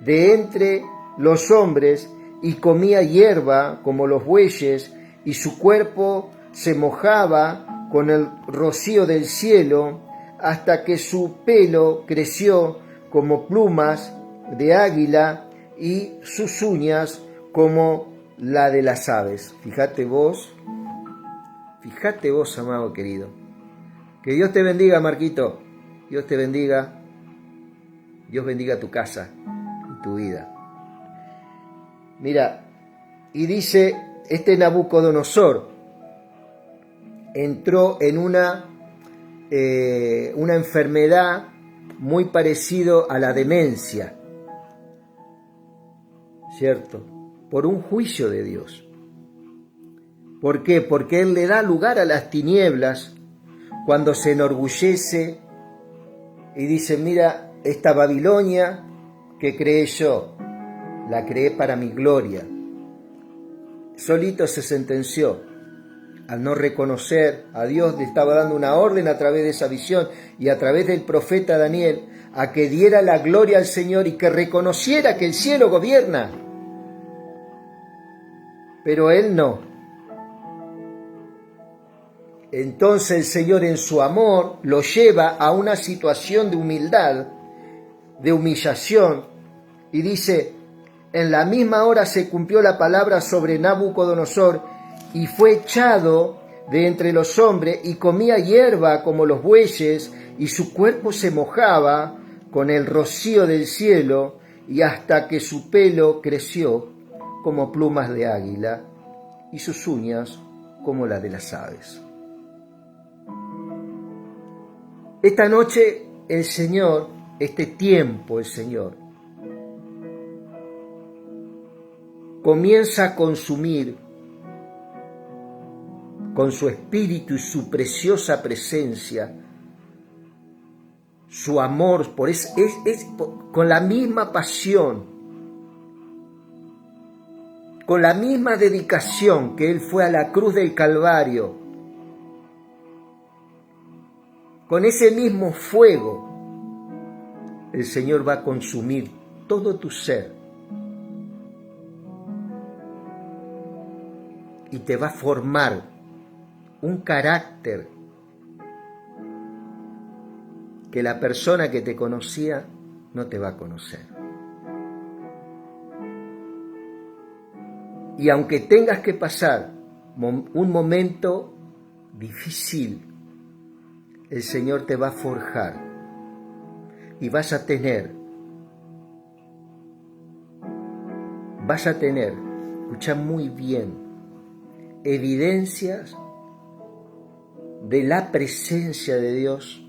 de entre los hombres, y comía hierba como los bueyes, y su cuerpo se mojaba con el rocío del cielo, hasta que su pelo creció como plumas de águila, y sus uñas como la de las aves. Fíjate vos, amado querido. Que Dios te bendiga, Marquito. Dios te bendiga. Dios bendiga tu casa y tu vida. Mira, y dice, este Nabucodonosor entró en una enfermedad muy parecido a la demencia, ¿cierto? Por un juicio de Dios. ¿Por qué? Porque Él le da lugar a las tinieblas cuando se enorgullece y dice, mira, esta Babilonia que creé yo, la creé para mi gloria. Solito se sentenció al no reconocer a Dios. Le estaba dando una orden a través de esa visión y a través del profeta Daniel a que diera la gloria al Señor y que reconociera que el cielo gobierna. Pero él no. Entonces el Señor en su amor lo lleva a una situación de humildad, de humillación, y dice, en la misma hora se cumplió la palabra sobre Nabucodonosor, y fue echado de entre los hombres y comía hierba como los bueyes, y su cuerpo se mojaba con el rocío del cielo, y hasta que su pelo creció como plumas de águila y sus uñas como las de las aves. Esta noche el Señor, este tiempo el Señor, comienza a consumir con su espíritu y su preciosa presencia, su amor, con la misma pasión, con la misma dedicación que Él fue a la cruz del Calvario, con ese mismo fuego, el Señor va a consumir todo tu ser y te va a formar un carácter que la persona que te conocía no te va a conocer. Y aunque tengas que pasar un momento difícil, el Señor te va a forjar y vas a tener, escucha muy bien, evidencias de la presencia de Dios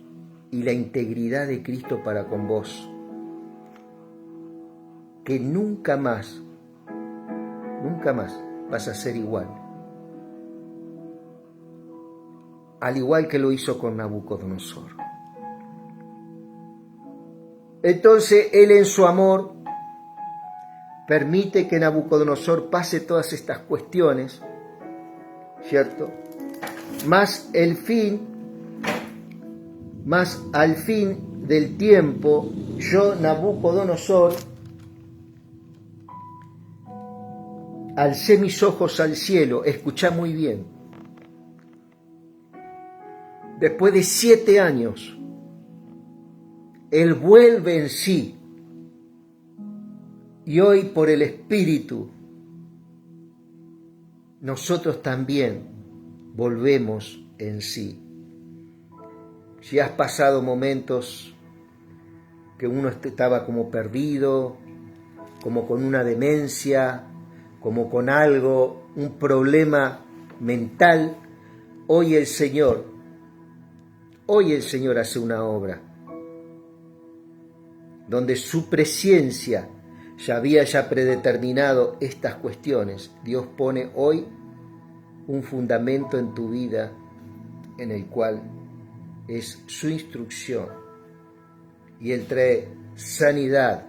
y la integridad de Cristo para con vos, que nunca más vas a ser igual, al igual que lo hizo con Nabucodonosor. Entonces Él en su amor permite que Nabucodonosor pase todas estas cuestiones, ¿cierto? Más al fin del tiempo, yo, Nabucodonosor, alcé mis ojos al cielo. Escuchá muy bien. Después de 7 años, Él vuelve en sí. Y hoy, por el Espíritu, nosotros también volvemos en sí. Si has pasado momentos que uno estaba como perdido, como con una demencia, como con algo, un problema mental, hoy el Señor hace una obra donde su presencia ya había predeterminado estas cuestiones. Dios pone hoy un fundamento en tu vida en el cual es su instrucción, y Él trae sanidad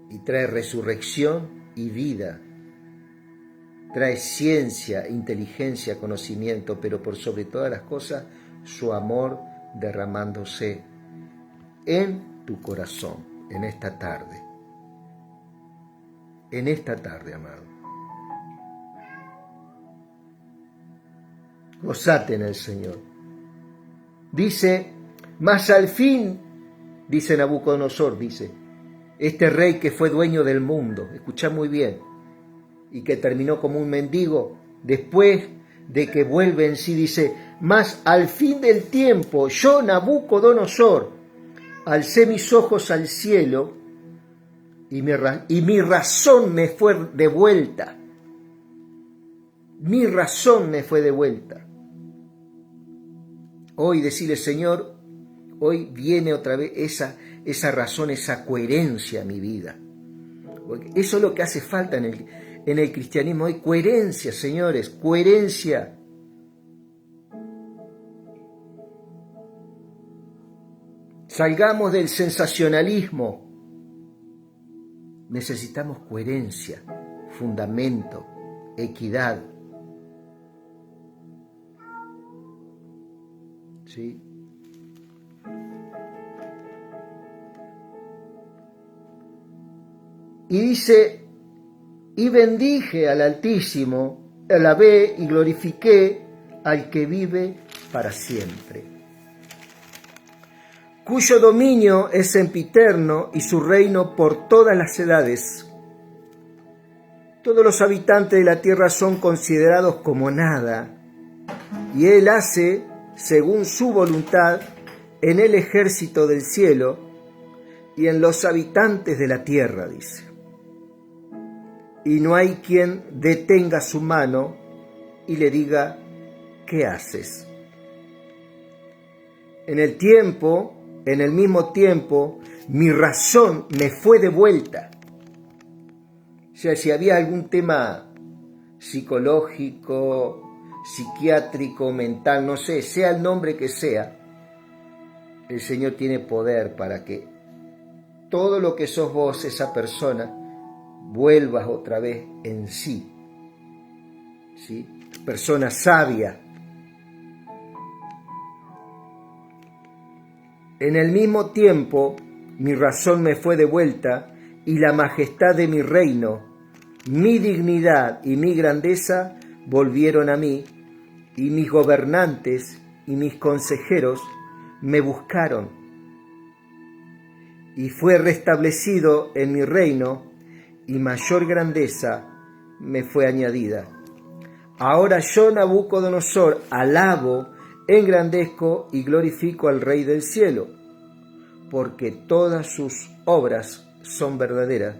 y trae resurrección y vida, trae ciencia, inteligencia, conocimiento, pero por sobre todas las cosas su amor derramándose en tu corazón en esta tarde, amado. Gozate en el Señor. Dice, mas al fin, dice Nabucodonosor, dice, este rey que fue dueño del mundo, escucha muy bien, y que terminó como un mendigo, después de que vuelve en sí, dice, mas al fin del tiempo, yo, Nabucodonosor, alcé mis ojos al cielo y mi razón me fue devuelta. Mi razón me fue devuelta. Hoy decirle, Señor, hoy viene otra vez esa razón, esa coherencia a mi vida. Porque eso es lo que hace falta en el cristianismo hoy, coherencia, señores, coherencia. Salgamos del sensacionalismo. Necesitamos coherencia, fundamento, equidad. ¿Sí? Y dice, y bendije al Altísimo, alabé y glorifiqué al que vive para siempre, cuyo dominio es sempiterno y su reino por todas las edades. Todos los habitantes de la tierra son considerados como nada, y Él hace, según su voluntad, en el ejército del cielo y en los habitantes de la tierra, dice. Y no hay quien detenga su mano y le diga, ¿qué haces? En el mismo tiempo, mi razón me fue devuelta. O sea, si había algún tema psicológico, psiquiátrico, mental, no sé, sea el nombre que sea, el Señor tiene poder para que todo lo que sos vos, esa persona, vuelvas otra vez en sí. ¿Sí? Persona sabia. En el mismo tiempo, mi razón me fue devuelta y la majestad de mi reino, mi dignidad y mi grandeza volvieron a mí, y mis gobernantes y mis consejeros me buscaron. Y fue restablecido en mi reino, y mayor grandeza me fue añadida. Ahora yo, Nabucodonosor, alabo, engrandezco y glorifico al Rey del cielo, porque todas sus obras son verdaderas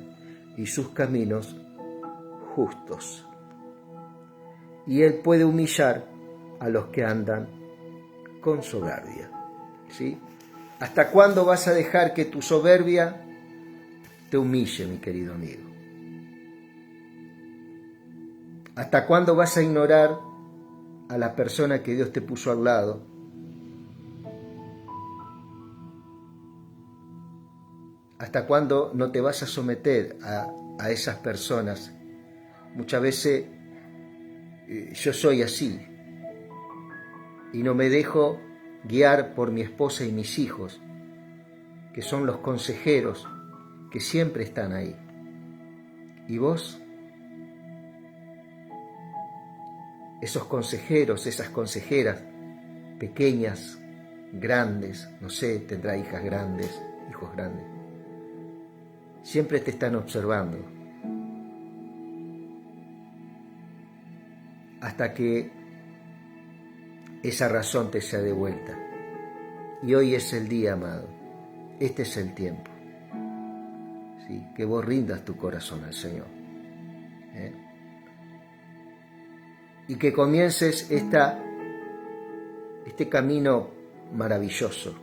y sus caminos justos. Y Él puede humillar a los que andan con soberbia. ¿Sí? ¿Hasta cuándo vas a dejar que tu soberbia te humille, mi querido amigo? ¿Hasta cuándo vas a ignorar a la persona que Dios te puso al lado? ¿Hasta cuándo no te vas a someter a esas personas? Muchas veces yo soy así y no me dejo guiar por mi esposa y mis hijos, que son los consejeros que siempre están ahí. ¿Y vos? Esos consejeros, esas consejeras, pequeñas, grandes, no sé, tendrá hijas grandes, hijos grandes, siempre te están observando hasta que esa razón te sea devuelta. Y hoy es el día, amado, este es el tiempo, ¿sí? Que vos rindas tu corazón al Señor, y que comiences este camino maravilloso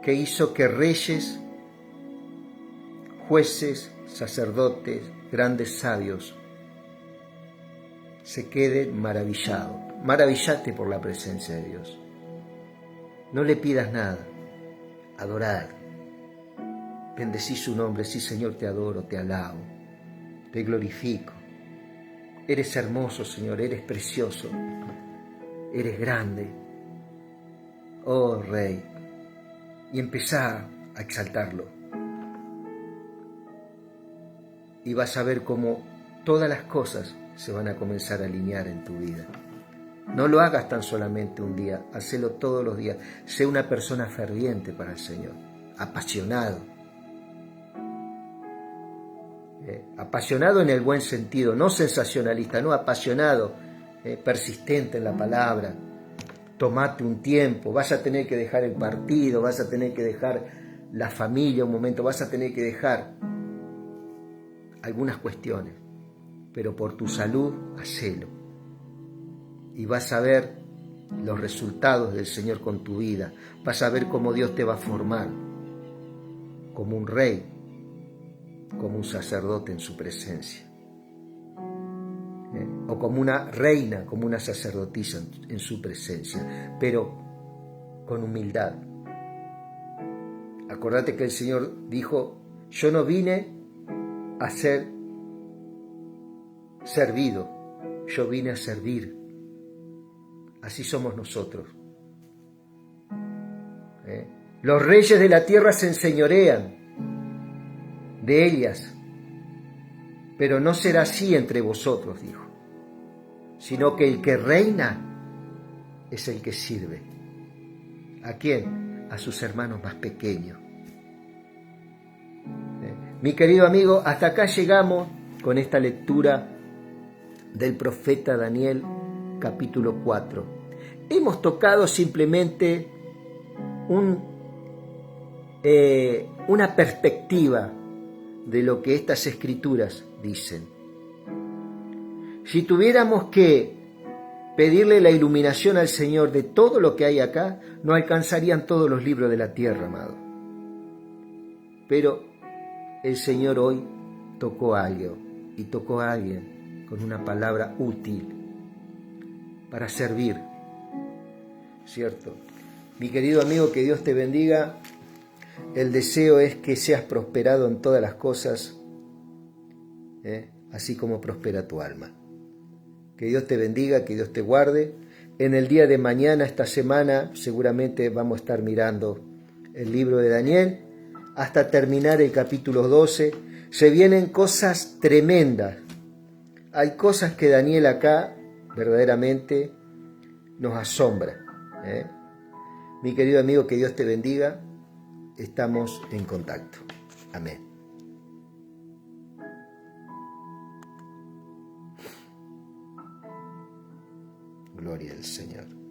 que hizo que reyes, jueces, sacerdotes, grandes sabios se queden maravillados. Maravillate por la presencia de Dios. No le pidas nada, adorar, bendecí su nombre. Sí, Señor, te adoro, te alabo, te glorifico. Eres hermoso, Señor, eres precioso, eres grande, oh Rey. Y empezá a exaltarlo. Y vas a ver cómo todas las cosas se van a comenzar a alinear en tu vida. No lo hagas tan solamente un día, hacelo todos los días. Sé una persona ferviente para el Señor, apasionado. Apasionado en el buen sentido, no sensacionalista, no, apasionado, persistente en la palabra. Tomate un tiempo, vas a tener que dejar el partido, vas a tener que dejar la familia un momento, vas a tener que dejar algunas cuestiones, pero por tu salud, hacelo. Y vas a ver los resultados del Señor con tu vida, vas a ver cómo Dios te va a formar como un rey, como un sacerdote en su presencia, o como una reina, como una sacerdotisa en su presencia, pero con humildad. Acordate que el Señor dijo, yo no vine a ser servido, yo vine a servir. Así somos nosotros. Los reyes de la tierra se enseñorean de ellas, pero no será así entre vosotros, dijo, sino que el que reina es el que sirve. ¿A quién? A sus hermanos más pequeños. Mi querido amigo, hasta acá llegamos con esta lectura del profeta Daniel, capítulo 4. Hemos tocado simplemente una perspectiva de lo que estas escrituras dicen. Si tuviéramos que pedirle la iluminación al Señor de todo lo que hay acá, no alcanzarían todos los libros de la tierra, amado. Pero el Señor hoy tocó algo, y tocó a alguien con una palabra útil para servir, ¿cierto? Mi querido amigo, que Dios te bendiga. El deseo es que seas prosperado en todas las cosas, así como prospera tu alma. Que Dios te bendiga, que Dios te guarde. En el día de mañana, esta semana, seguramente vamos a estar mirando el libro de Daniel hasta terminar el capítulo 12. Se vienen cosas tremendas. Hay cosas que Daniel acá verdaderamente nos asombra. Mi querido amigo, que Dios te bendiga. Estamos en contacto. Amén. Gloria al Señor.